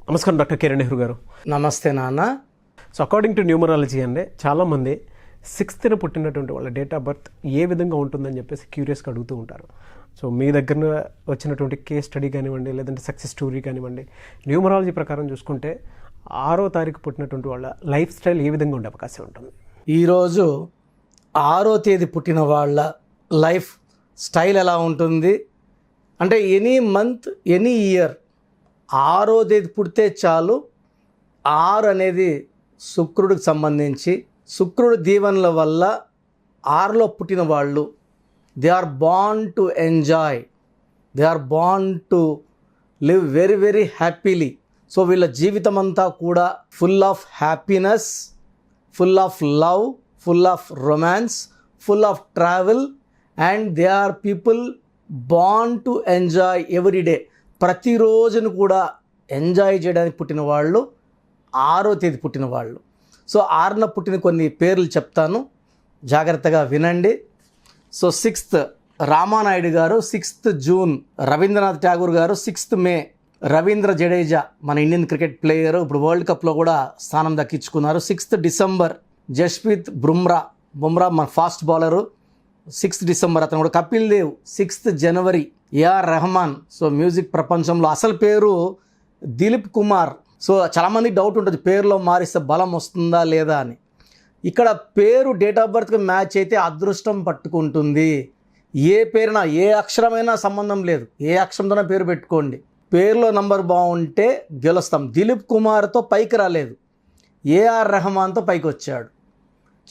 నమస్కారం డాక్టర్ కిరణ్ నెహ్రూ గారు. నమస్తే నాన్న. సో అకార్డింగ్ టు న్యూమరాలజీ అంటే చాలామంది 6th పుట్టినటువంటి వాళ్ళ డేట్ ఆఫ్ బర్త్ ఏ విధంగా ఉంటుందని చెప్పేసి క్యూరియస్గా అడుగుతూ ఉంటారు. సో మీ దగ్గర వచ్చినటువంటి కేస్ స్టడీ కానివ్వండి, లేదంటే సక్సెస్ స్టోరీ కానివ్వండి, న్యూమరాలజీ ప్రకారం చూసుకుంటే 6వ తారీఖు పుట్టినటువంటి వాళ్ళ లైఫ్ స్టైల్ ఏ విధంగా ఉండే అవకాశం ఉంటుంది? ఈరోజు 6వ తేదీ పుట్టిన వాళ్ళ లైఫ్ స్టైల్ ఎలా ఉంటుంది అంటే ఎనీ మంత్ ఎనీ ఇయర్ 6వ తేదీ పుడితే చాలు. 6 అనేది శుక్రుడికి సంబంధించి, శుక్రుడి దీవెనల వల్ల 6లో పుట్టిన వాళ్ళు they are born to enjoy, they are born to live very very happily. So వీళ్ళ జీవితం అంతా కూడా full of happiness, full of love, full of romance, full of travel, and they are people born to enjoy every day. ప్రతిరోజును కూడా enjoy చేయడానికి పుట్టిన వాళ్ళు 6వ తేదీ పుట్టిన వాళ్ళు. సో 6న పుట్టిన కొన్ని పేర్లు చెప్తాను, జాగ్రత్తగా వినండి. సో 6th రామానాయుడు గారు, 6th జూన్ రవీంద్రనాథ్ ఠాగూర్ గారు, 6th మే రవీంద్ర జడేజా మన ఇండియన్ క్రికెట్ ప్లేయరు, ఇప్పుడు వరల్డ్ కప్లో కూడా స్థానం దక్కించుకున్నారు. 6th డిసెంబర్ జస్ప్రీత్ బుమ్రా మన ఫాస్ట్ బౌలరు, 6th డిసెంబర్ అతను కూడా. కపిల్ దేవ్ 6th జనవరి, ఏఆర్ రెహమాన్. సో మ్యూజిక్ ప్రపంచంలో అసలు పేరు దిలీప్ కుమార్. సో చాలామంది డౌట్ ఉంటుంది పేరులో మారిస్తే బలం వస్తుందా లేదా అని. ఇక్కడ పేరు డేట్ ఆఫ్ బర్త్కి మ్యాచ్ అయితే అదృష్టం పట్టుకుంటుంది. ఏ పేరునా ఏ అక్షరమైనా సంబంధం లేదు, ఏ అక్షరంతోనే పేరు పెట్టుకోండి. పేరులో నంబర్ బాగుంటే గెలుస్తాం. దిలీప్ కుమార్తో పైకి రాలేదు, ఏఆర్ రెహమాన్తో పైకి వచ్చాడు.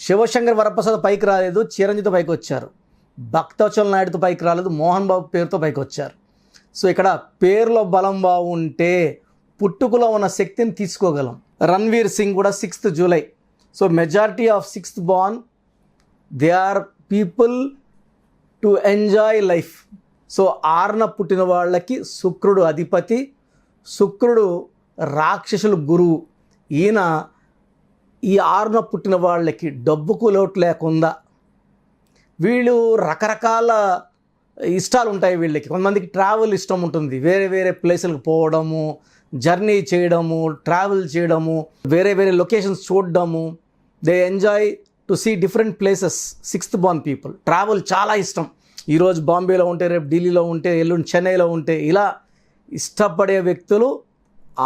శివశంకర్ వరప్రసాద్ పైకి రాలేదు, చిరంజీవితో పైకి వచ్చారు. భక్తవచల్ నాయుడుతో పైకి రాలేదు, మోహన్ బాబు పేరుతో పైకి వచ్చారు. సో ఇక్కడ పేరులో బలం బాగుంటే పుట్టుకలో ఉన్న శక్తిని తీసుకోగలం. రణ్వీర్ సింగ్ కూడా 6th July. So majority of 6th born they are people to enjoy life. So 6న పుట్టిన వాళ్ళకి శుక్రుడు అధిపతి, శుక్రుడు రాక్షసులు గురువు. ఈయన ఈ 6న పుట్టిన వాళ్ళకి డబ్బుకు లోటు లేకుండా, వీళ్ళు రకరకాల ఇష్టాలు ఉంటాయి వీళ్ళకి. కొంతమందికి ట్రావెల్ ఇష్టం ఉంటుంది, వేరే వేరే ప్లేసులకు పోవడము, జర్నీ చేయడము, ట్రావెల్ చేయడము, వేరే వేరే లొకేషన్స్ చూడడము. They enjoy to see different places. 6th born people travel చాలా ఇష్టం. ఈరోజు బాంబేలో ఉంటే రేపు ఢిల్లీలో ఉంటే ఎల్లుండి చెన్నైలో ఉంటే, ఇలా ఇష్టపడే వ్యక్తులు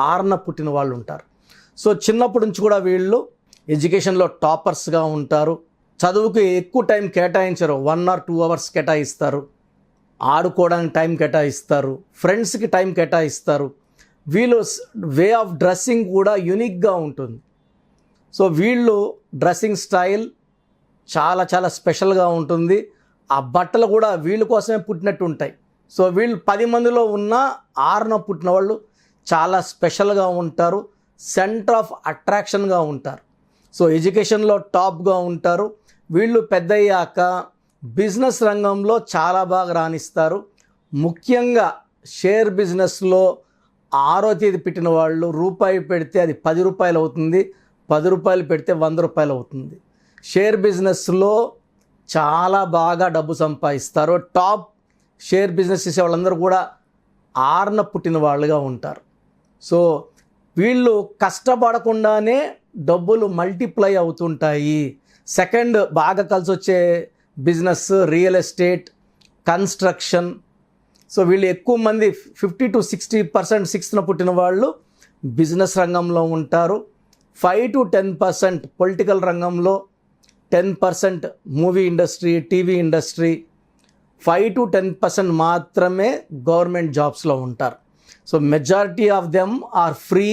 6న పుట్టిన వాళ్ళు ఉంటారు. సో చిన్నప్పటి నుంచి కూడా వీళ్ళు ఎడ్యుకేషన్లో టాపర్స్గా ఉంటారు. చదువుకి ఎక్కువ టైం కేటాయించరు, 1 or 2 hours కేటాయిస్తారు. ఆడుకోవడానికి టైం కేటాయిస్తారు, ఫ్రెండ్స్కి టైం కేటాయిస్తారు. వీళ్ళు వే ఆఫ్ డ్రెస్సింగ్ కూడా యూనిక్గా ఉంటుంది. సో వీళ్ళు డ్రెస్సింగ్ స్టైల్ చాలా చాలా స్పెషల్గా ఉంటుంది. ఆ బట్టలు కూడా వీళ్ళ కోసమే పుట్టినట్టు ఉంటాయి. సో వీళ్ళు 10 మందిలో ఉన్న 6న పుట్టిన వాళ్ళు చాలా స్పెషల్గా ఉంటారు, సెంటర్ ఆఫ్ అట్రాక్షన్గా ఉంటారు. సో ఎడ్యుకేషన్లో టాప్గా ఉంటారు. వీళ్ళు పెద్దయ్యాక బిజినెస్ రంగంలో చాలా బాగా రాణిస్తారు. ముఖ్యంగా షేర్ బిజినెస్లో 6వ తేదీ పెట్టిన వాళ్ళు రూపాయి పెడితే అది 10 రూపాయలు అవుతుంది, 10 రూపాయలు పెడితే 100 రూపాయలు అవుతుంది. షేర్ బిజినెస్లో చాలా బాగా డబ్బు సంపాదిస్తారు. టాప్ షేర్ బిజినెస్ చేసే వాళ్ళందరూ కూడా 6న పుట్టిన వాళ్ళుగా ఉంటారు. సో వీళ్ళు కష్టపడకుండానే డబ్బులు మల్టిప్లై అవుతుంటాయి. సెకండ్ బాగా కలిసి వచ్చే business real estate, construction. So వీళ్ళు ఎక్కువ మంది 50 to 60% 6న పుట్టిన వాళ్ళు బిజినెస్ రంగంలో ఉంటారు. 5 to 10% పొలిటికల్ రంగంలో, 10% movie industry, TV industry, 5 to 10% మాత్రమే గవర్నమెంట్ జాబ్స్లో ఉంటారు. So majority of them are free.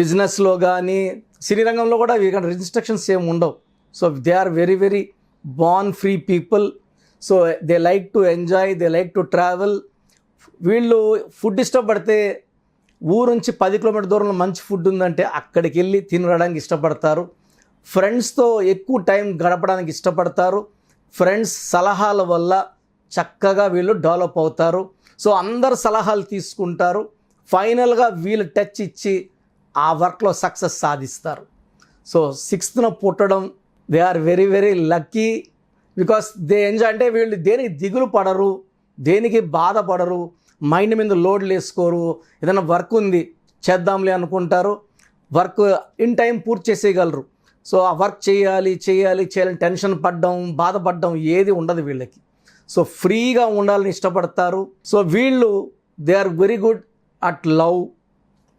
బిజినెస్లో కానీ సినీ రంగంలో కూడా వీళ్ళకి రిస్ట్రిక్షన్స్ ఏమి ఉండవు. So they are very very born free people. So they like to enjoy, they like to travel. వీళ్ళు ఫుడ్ ఇష్టపడితే ఊరు నుంచి 10 కిలోమీటర్ దూరంలో మంచి ఫుడ్ ఉందంటే అక్కడికి వెళ్ళి తినడానికి ఇష్టపడతారు. ఫ్రెండ్స్తో ఎక్కువ టైం గడపడానికి ఇష్టపడతారు. ఫ్రెండ్స్ సలహాల వల్ల చక్కగా వీళ్ళు డెవలప్ అవుతారు. సో అందరు సలహాలు తీసుకుంటారు. ఫైనల్గా వీళ్ళు టచ్ ఇచ్చి ఆ వర్క్లో సక్సెస్ సాధిస్తారు. సో 6న పుట్టడం they are very very lucky because they enjoy. అంటే వీళ్ళు దేనికి దిగులు పడరు, దేనికి బాధపడరు, మైండ్ మీద లోడ్లు వేసుకోరు. ఏదైనా వర్క్ ఉంది చేద్దాంలే అనుకుంటారు, వర్క్ ఇన్ టైం పూర్తి చేసేయగలరు. సో ఆ వర్క్ చేయాలని టెన్షన్ పడ్డం, బాధపడడం ఏది ఉండదు వీళ్ళకి. సో ఫ్రీగా ఉండాలని ఇష్టపడతారు. సో వీళ్ళు they are very good at love,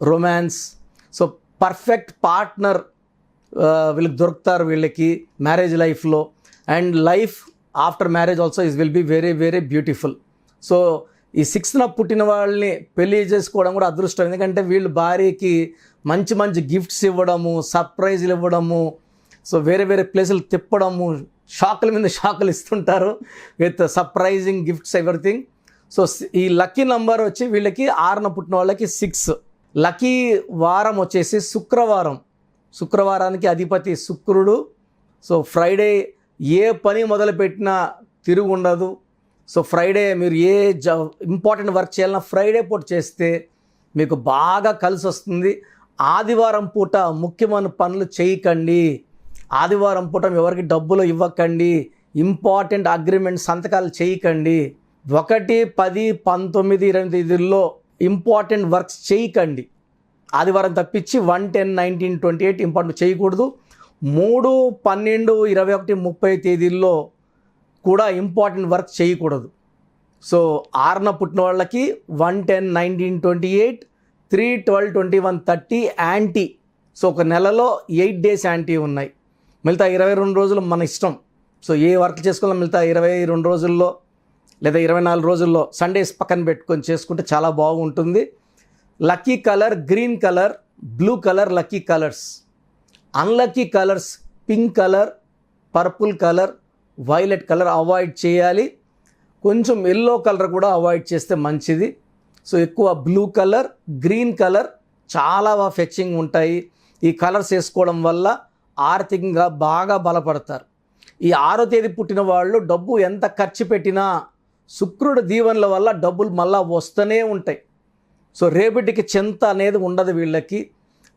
romance. So perfect partner వీళ్ళకి దొరుకుతారు వీళ్ళకి మ్యారేజ్ లైఫ్లో. And life after marriage also will be very very beautiful. So ఈ 6th పుట్టిన వాళ్ళని పెళ్లి చేసుకోవడం కూడా అదృష్టం. ఎందుకంటే వీళ్ళు భార్యకి మంచి మంచి గిఫ్ట్స్ ఇవ్వడము, సర్ప్రైజ్లు ఇవ్వడము, సో వేరే వేరే ప్లేసులు తిప్పడము, షాకుల మీద షాకులు ఇస్తుంటారు with surprising gifts everything. So ఈ లక్కీ నంబర్ వచ్చి వీళ్ళకి 6న పుట్టిన వాళ్ళకి 6. లక్కీ వారం వచ్చేసి శుక్రవారానికి అధిపతి శుక్రుడు. సో ఫ్రైడే ఏ పని మొదలుపెట్టినా తిరుగు ఉండదు. సో ఫ్రైడే మీరు ఏ ఇంపార్టెంట్ వర్క్ చేయాలన్నా ఫ్రైడే పూట చేస్తే మీకు బాగా కలిసి వస్తుంది. ఆదివారం పూట ముఖ్యమైన పనులు చేయకండి. ఆదివారం పూట ఎవరికి డబ్బులు ఇవ్వకండి. ఇంపార్టెంట్ అగ్రిమెంట్ సంతకాలు చేయకండి. 1, 10, 19, 20 తేదీల్లో ఇంపార్టెంట్ వర్క్స్ చేయకండి. ఆదివారం తప్పించి 1, 10, 19, 28 ఇంపార్టెంట్ చేయకూడదు. 3, 12, 21, 30 తేదీల్లో కూడా ఇంపార్టెంట్ వర్క్ చేయకూడదు. సో 6న పుట్టిన వాళ్ళకి 1, 10, 19, 28, 3, 12, 21, 30 యాంటీ. సో ఒక నెలలో 8 days యాంటీ ఉన్నాయి. మిగతా 22 రోజులు మన ఇష్టం. సో ఏ వర్క్ చేసుకోవాలో మిగతా 22 రోజుల్లో లేదా 24 రోజుల్లో సండేస్ పక్కన పెట్టుకొని చేసుకుంటే చాలా బాగుంటుంది. Lucky colour green colour, blue colour lucky colours. Unlucky colours pink colour, purple colour, violet colour avoid చేయాలి. కొంచెం ఎల్లో కలర్ కూడా అవాయిడ్ చేస్తే మంచిది. సో ఎక్కువ బ్లూ కలర్, గ్రీన్ కలర్ చాలా ఫెచ్చింగ్ ఉంటాయి. ఈ కలర్స్ వేసుకోవడం వల్ల ఆర్థికంగా బాగా బలపడతారు. ఈ 6వ తేదీ పుట్టిన వాళ్ళు డబ్బు ఎంత ఖర్చు పెట్టినా శుక్రుడి దీవెనల వల్ల డబ్బులు మళ్ళా వస్తూనే ఉంటాయి. సో రేపటికి చింత అనేది ఉండదు వీళ్ళకి.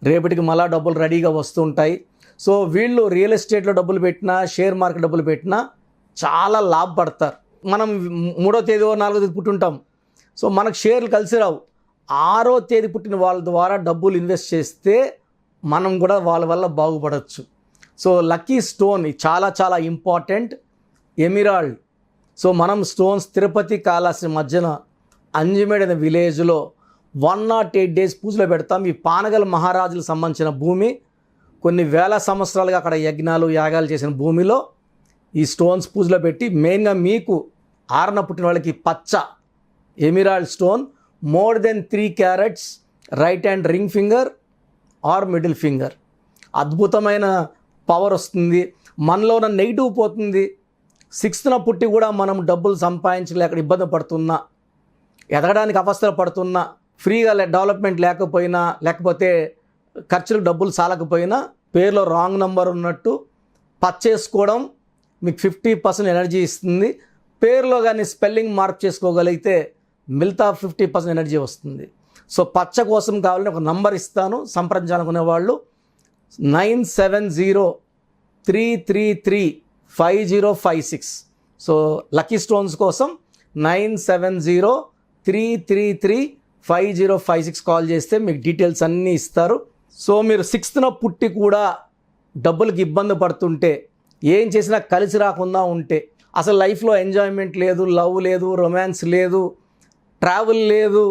రేపటికి మళ్ళా డబ్బులు రెడీగా వస్తుంటాయి. సో వీళ్ళు రియల్ ఎస్టేట్లో డబ్బులు పెట్టినా, షేర్ మార్కెట్ డబ్బులు పెట్టినా చాలా లాభపడతారు. మనం 3వ తేదీ 4వ తేదీ పుట్టుంటాం. సో మనకు షేర్లు కలిసి రావు. 6వ తేదీ పుట్టిన వాళ్ళ ద్వారా డబ్బులు ఇన్వెస్ట్ చేస్తే మనం కూడా వాళ్ళ వల్ల బాగుపడవచ్చు. సో లక్కీ స్టోన్ చాలా చాలా ఇంపార్టెంట్, ఎమిరాల్డ్. సో మనం స్టోన్స్ తిరుపతి కాళహస్తి మధ్యన అంజిమేడ్ అనే విలేజ్లో 108 days పూజలో పెడతాం. ఈ పానగల్ మహారాజులకు సంబంధించిన భూమి, కొన్ని వేల సంవత్సరాలుగా అక్కడ యజ్ఞాలు యాగాలు చేసిన భూమిలో ఈ స్టోన్స్ పూజలో పెట్టి, మెయిన్గా మీకు 6న పుట్టిన వాళ్ళకి పచ్చ emerald stone more than 3 carats right hand ring finger are middle finger. అద్భుతమైన పవర్ వస్తుంది. మనలో ఉన్న నెగిటివ్ పోతుంది. 6న పుట్టి కూడా మనం డబ్బులు సంపాదించలేక ఇబ్బంది పడుతున్నా, ఎదగడానికి అవస్థలు పడుతున్నా, ఫ్రీగా డెవలప్మెంట్ లేకపోయినా, లేకపోతే ఖర్చులకు డబ్బులు సాలకపోయినా, పేరులో రాంగ్ నెంబర్ ఉన్నట్టు పచ్చేసుకోవడం మీకు 50% ఎనర్జీ ఇస్తుంది. పేరులో కానీ స్పెల్లింగ్ మార్క్ చేసుకోగలిగితే మిగతా 50% ఎనర్జీ వస్తుంది. సో పచ్చ కోసం కావాలని ఒక నంబర్ ఇస్తాను, సంప్రదించాలనుకునే వాళ్ళు 9703335056. సో లక్కీ స్టోన్స్ కోసం 9703335056 కాల్ చేస్తే మీకు డీటెయిల్స్ అన్నీ ఇస్తారు. సో మీరు 6న పుట్టి కూడా డబ్బులకి ఇబ్బంది పడుతుంటే, ఏం చేసినా కలిసి రాకుండా ఉంటే, అసలు లైఫ్లో ఎంజాయ్మెంట్ లేదు, లవ్ లేదు, రొమాన్స్ లేదు, ట్రావెల్ లేదు,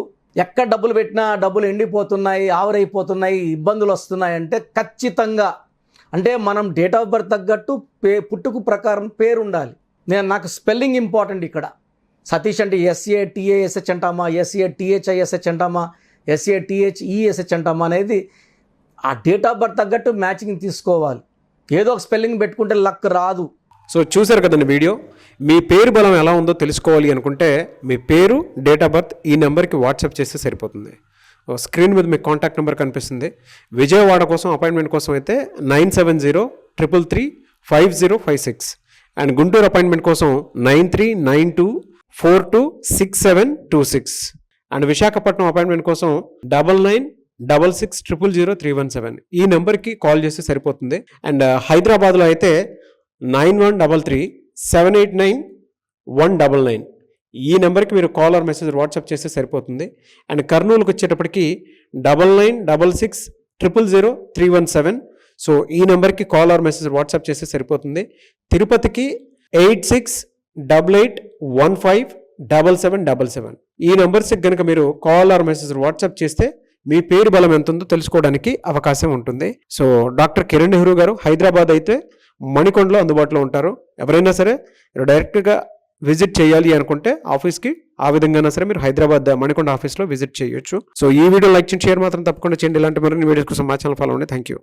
ఎక్కడ డబ్బులు పెట్టినా డబ్బులు ఎండిపోతున్నాయి, ఆవరైపోతున్నాయి, ఇబ్బందులు వస్తున్నాయి అంటే ఖచ్చితంగా, అంటే మనం డేట్ ఆఫ్ బర్త్ తగ్గట్టు పుట్టుకు ప్రకారం పేరు ఉండాలి. నాకు స్పెల్లింగ్ ఇంపార్టెంట్ ఇక్కడ. సతీష్ అంటే SATASH అంటామా, SATHISH అంటామా, SATHESH అంటామా అనేది ఆ డేట్ ఆఫ్ బర్త్ తగ్గట్టు మ్యాచింగ్ తీసుకోవాలి. ఏదో ఒక స్పెల్లింగ్ పెట్టుకుంటే లక్ రాదు. సో చూసారు కదండి వీడియో. మీ పేరు బలం ఎలా ఉందో తెలుసుకోవాలి అనుకుంటే మీ పేరు, డేట్ ఆఫ్ బర్త్ ఈ నెంబర్కి వాట్సాప్ చేస్తే సరిపోతుంది. స్క్రీన్ మీద మీకు కాంటాక్ట్ నెంబర్ కనిపిస్తుంది. విజయవాడ కోసం అపాయింట్మెంట్ కోసం అయితే 9703335056 అండ్ గుంటూరు అపాయింట్మెంట్ కోసం 9392426726 అండ్ విశాఖపట్నం అపాయింట్మెంట్ కోసం 9966600317 ఈ నెంబర్కి కాల్ చేస్తే సరిపోతుంది. అండ్ హైదరాబాద్లో అయితే 9133789199 ఈ నెంబర్కి మీరు కాల్ ఆర్ మెసేజ్ వాట్సాప్ చేస్తే సరిపోతుంది. అండ్ కర్నూలుకి వచ్చేటప్పటికి 9966000317. సో ఈ నెంబర్కి కాల్ ఆర్ మెసేజ్ వాట్సాప్ చేస్తే సరిపోతుంది. తిరుపతికి 8688157777. ఈ నెంబర్స్కి కనుక మీరు కాల్ ఆర్ మెసేజ్ వాట్సాప్ చేస్తే మీ పేరు బలం ఎంత ఉందో తెలుసుకోవడానికి అవకాశం ఉంటుంది. సో డాక్టర్ కిరణ్ నెహ్రూ గారు హైదరాబాద్ అయితే మణికొండలో అందుబాటులో ఉంటారు. ఎవరైనా సరే మీరు డైరెక్ట్గా విజిట్ చేయాలి అనుకుంటే ఆఫీస్కి, ఆ విధంగా సరే మీరు హైదరాబాద్ మణికొండ ఆఫీస్లో విజిట్ చేయొచ్చు. సో ఈ వీడియో లైక్ చేయండి, షేర్ మాత్రం తప్పకుండా చేయండి. ఇలాంటి మరిన్ని వీడియోస్ కోసం మా ఛానల్ ఫాలో అవ్వండి. Thank you.